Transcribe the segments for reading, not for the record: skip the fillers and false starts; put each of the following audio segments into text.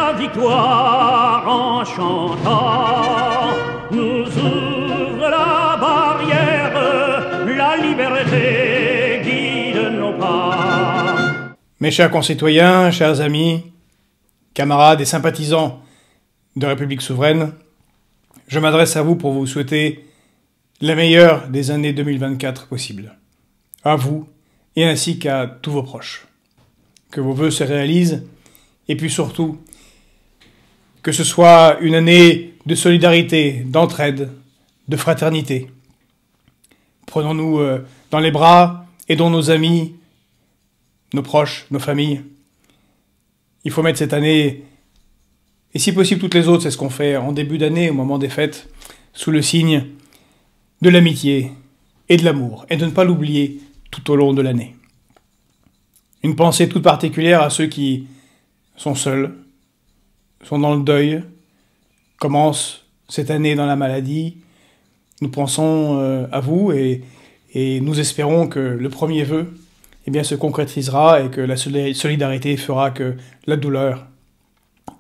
la victoire en chantant nous ouvre la barrière, la liberté guide nos pas. Mes chers concitoyens, chers amis, camarades et sympathisants de République souveraine, je m'adresse à vous pour vous souhaiter la meilleure des années 2024 possibles. À vous et ainsi qu'à tous vos proches. Que vos vœux se réalisent et puis surtout que ce soit une année de solidarité, d'entraide, de fraternité. Prenons-nous dans les bras, aidons nos amis, nos proches, nos familles. Il faut mettre cette année, et si possible toutes les autres, c'est ce qu'on fait en début d'année, au moment des fêtes, sous le signe de l'amitié et de l'amour, et de ne pas l'oublier tout au long de l'année. Une pensée toute particulière à ceux qui sont seuls, sont dans le deuil, commencent cette année dans la maladie. Nous pensons à vous et nous espérons que le premier vœu se concrétisera et que la solidarité fera que la douleur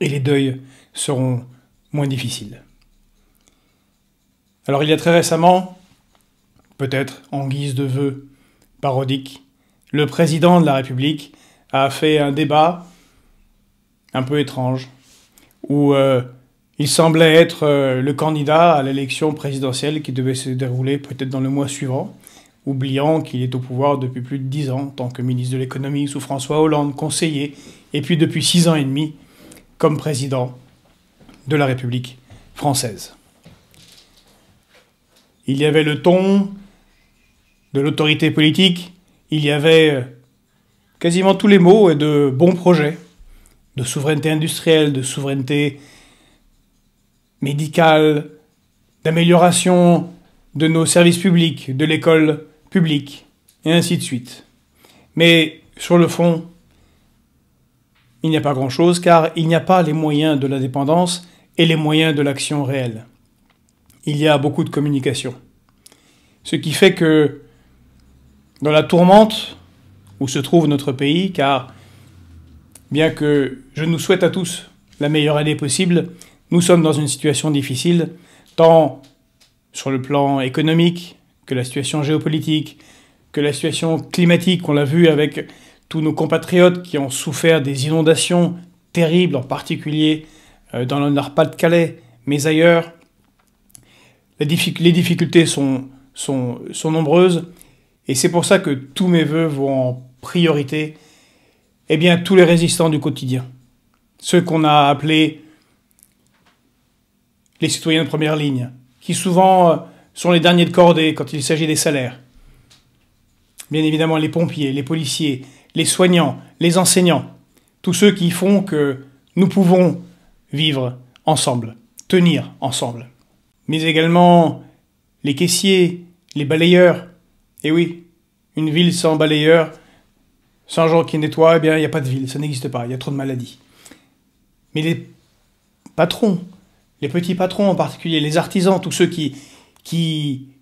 et les deuils seront moins difficiles. Alors il y a très récemment, peut-être en guise de vœu parodique, le président de la République a fait un débat un peu étrange où il semblait être le candidat à l'élection présidentielle qui devait se dérouler peut-être dans le mois suivant, oubliant qu'il est au pouvoir depuis plus de 10 ans en tant que ministre de l'économie sous François Hollande, conseiller, et puis depuis 6 ans et demi comme président de la République française. Il y avait le ton de l'autorité politique, il y avait quasiment tous les mots et de bons projets, de souveraineté industrielle, de souveraineté médicale, d'amélioration de nos services publics, de l'école publique, et ainsi de suite. Mais sur le fond, il n'y a pas grand-chose, car il n'y a pas les moyens de l'indépendance et les moyens de l'action réelle. Il y a beaucoup de communication. Ce qui fait que, dans la tourmente où se trouve notre pays, car bien que je nous souhaite à tous la meilleure année possible, nous sommes dans une situation difficile, tant sur le plan économique, que la situation géopolitique, que la situation climatique, on l'a vu avec tous nos compatriotes qui ont souffert des inondations terribles, en particulier dans le Nord-Pas-de-Calais, mais ailleurs. Les difficultés sont nombreuses, et c'est pour ça que tous mes vœux vont en priorité tous les résistants du quotidien. Ceux qu'on a appelés les citoyens de première ligne, qui souvent sont les derniers de cordée quand il s'agit des salaires. Bien évidemment les pompiers, les policiers, les soignants, les enseignants, tous ceux qui font que nous pouvons vivre ensemble, tenir ensemble. Mais également les caissiers, les balayeurs. Et oui, une ville sans balayeurs, sans gens qui nettoient, il n'y a pas de ville, ça n'existe pas, il y a trop de maladies. Mais les patrons, les petits patrons en particulier, les artisans, tous ceux qui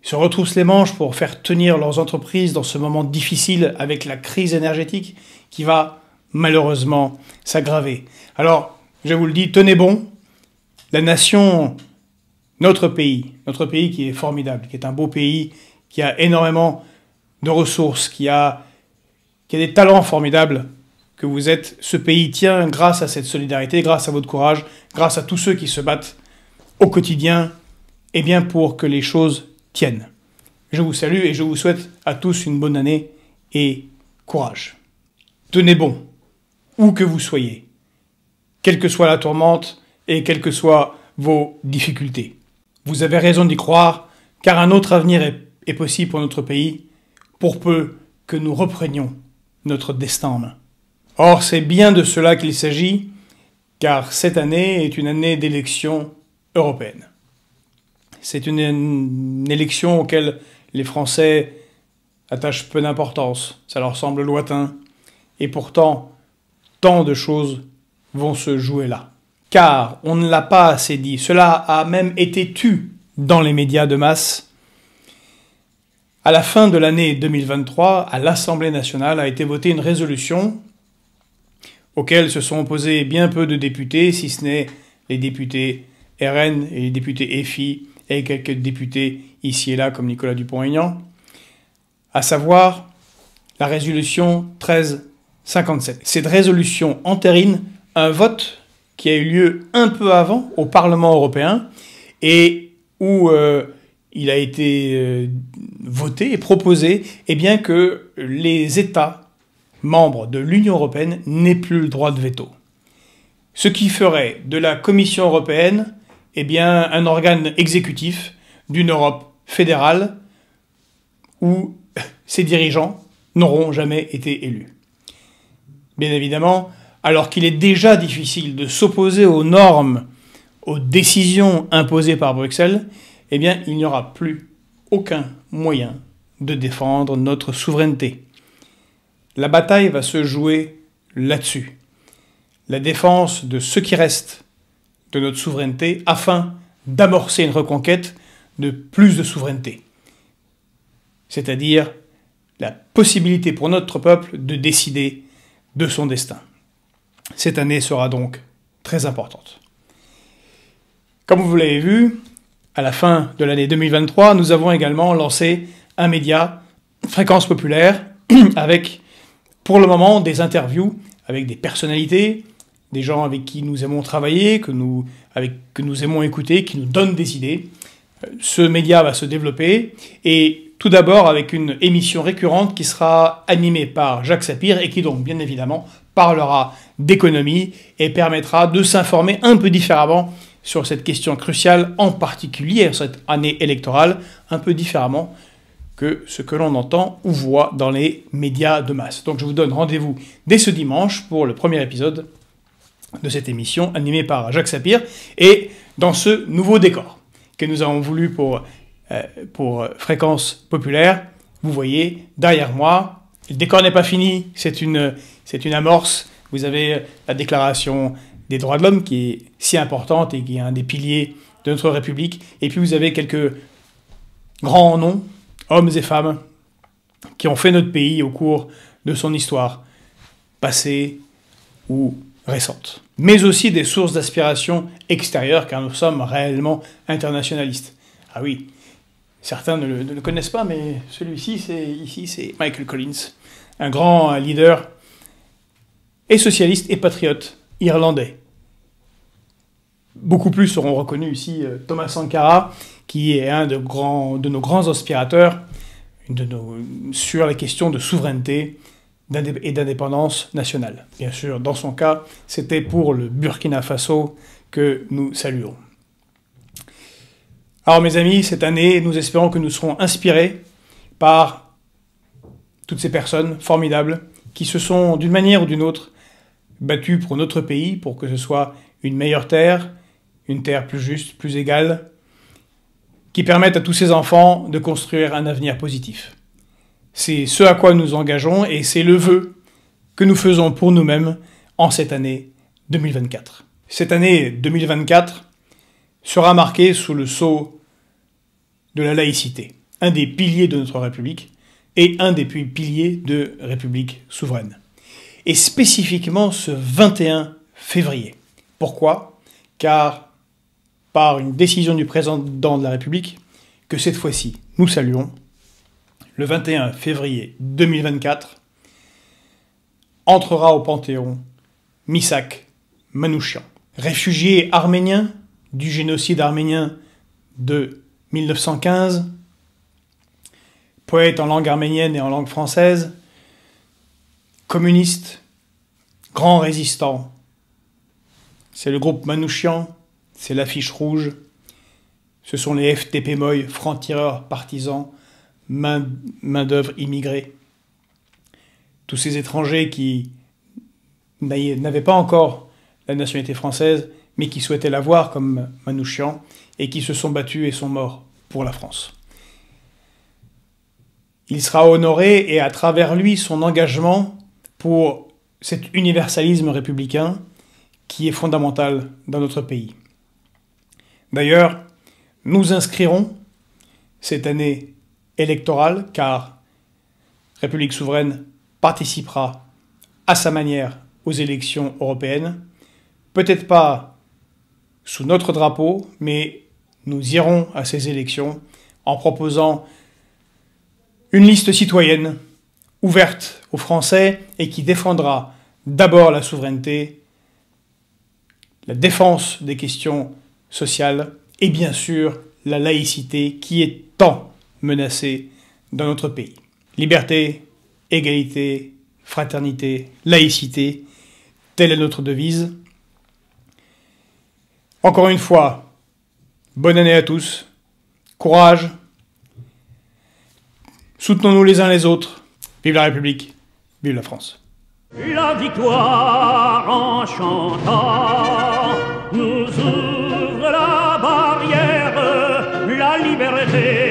se retroussent les manches pour faire tenir leurs entreprises dans ce moment difficile avec la crise énergétique qui va malheureusement s'aggraver. Alors, je vous le dis, tenez bon, la nation, notre pays qui est formidable, qui est un beau pays, qui a énormément de ressources, qui a des talents formidables que vous êtes, ce pays tient grâce à cette solidarité, grâce à votre courage, grâce à tous ceux qui se battent au quotidien, pour que les choses tiennent. Je vous salue et je vous souhaite à tous une bonne année et courage. Tenez bon, où que vous soyez, quelle que soit la tourmente et quelles que soient vos difficultés. Vous avez raison d'y croire, car un autre avenir est possible pour notre pays, pour peu que nous reprenions notre destin en main. Or, c'est bien de cela qu'il s'agit, car cette année est une année d'élection européenne. C'est une élection auquel les Français attachent peu d'importance, ça leur semble lointain, et pourtant, tant de choses vont se jouer là. Car, on ne l'a pas assez dit, cela a même été tu dans les médias de masse. À la fin de l'année 2023, à l'Assemblée nationale a été votée une résolution auquel se sont opposés bien peu de députés, si ce n'est les députés RN et les députés FI et quelques députés ici et là comme Nicolas Dupont-Aignan, à savoir la résolution 1357. Cette résolution entérine un vote qui a eu lieu un peu avant au Parlement européen et où il a été voté et proposé que les États membres de l'Union européenne n'aient plus le droit de veto. Ce qui ferait de la Commission européenne un organe exécutif d'une Europe fédérale où ses dirigeants n'auront jamais été élus. Bien évidemment, alors qu'il est déjà difficile de s'opposer aux normes, aux décisions imposées par Bruxelles, il n'y aura plus aucun moyen de défendre notre souveraineté. La bataille va se jouer là-dessus. La défense de ce qui reste de notre souveraineté afin d'amorcer une reconquête de plus de souveraineté. C'est-à-dire la possibilité pour notre peuple de décider de son destin. Cette année sera donc très importante. Comme vous l'avez vu, à la fin de l'année 2023, nous avons également lancé un média, Fréquence Populaire, avec pour le moment des interviews avec des personnalités, des gens avec qui nous aimons travailler, que nous aimons écouter, qui nous donnent des idées. Ce média va se développer et tout d'abord avec une émission récurrente qui sera animée par Jacques Sapir et qui donc bien évidemment parlera d'économie et permettra de s'informer un peu différemment sur cette question cruciale, en particulier cette année électorale, un peu différemment que ce que l'on entend ou voit dans les médias de masse. Donc je vous donne rendez-vous dès ce dimanche pour le premier épisode de cette émission animée par Jacques Sapir et dans ce nouveau décor que nous avons voulu pour Fréquence Populaire. Vous voyez derrière moi, le décor n'est pas fini, c'est une amorce. Vous avez la déclaration des droits de l'homme qui est si importante et qui est un des piliers de notre République. Et puis vous avez quelques grands noms, hommes et femmes, qui ont fait notre pays au cours de son histoire, passée ou récente. Mais aussi des sources d'aspiration extérieures, car nous sommes réellement internationalistes. Ah oui, certains ne le connaissent pas, mais celui-ci, c'est Michael Collins, un grand leader et socialiste et patriote irlandais. Beaucoup plus seront reconnus ici Thomas Sankara, qui est un de nos grands aspirateurs sur les questions de souveraineté et d'indépendance nationale. Bien sûr, dans son cas, c'était pour le Burkina Faso que nous saluons. Alors mes amis, cette année, nous espérons que nous serons inspirés par toutes ces personnes formidables qui se sont, d'une manière ou d'une autre, battues pour notre pays, pour que ce soit une meilleure terre, une terre plus juste, plus égale, qui permettent à tous ces enfants de construire un avenir positif. C'est ce à quoi nous engageons et c'est le vœu que nous faisons pour nous-mêmes en cette année 2024. Cette année 2024 sera marquée sous le sceau de la laïcité, un des piliers de notre République et un des piliers de République souveraine. Et spécifiquement ce 21 février. Pourquoi ? Car par une décision du président de la République, que cette fois-ci nous saluons, le 21 février 2024, entrera au Panthéon Misak Manouchian, réfugié arménien du génocide arménien de 1915, poète en langue arménienne et en langue française, communiste, grand résistant. C'est le groupe Manouchian, c'est l'affiche rouge, ce sont les FTP Moy, francs-tireurs, partisans, main-d'œuvre immigrée. Tous ces étrangers qui n'avaient pas encore la nationalité française, mais qui souhaitaient l'avoir comme Manouchian, et qui se sont battus et sont morts pour la France. Il sera honoré, et à travers lui, son engagement pour cet universalisme républicain qui est fondamental dans notre pays. D'ailleurs, nous inscrirons cette année électorale, car République souveraine participera à sa manière aux élections européennes. Peut-être pas sous notre drapeau, mais nous irons à ces élections en proposant une liste citoyenne ouverte aux Français et qui défendra d'abord la souveraineté, la défense des questions sociales et bien sûr la laïcité qui est tant menacée dans notre pays. Liberté, égalité, fraternité, laïcité, telle est notre devise. Encore une fois, bonne année à tous, courage, soutenons-nous les uns les autres, vive la République, vive la France. La victoire en chantant nous ouvre la barrière, la liberté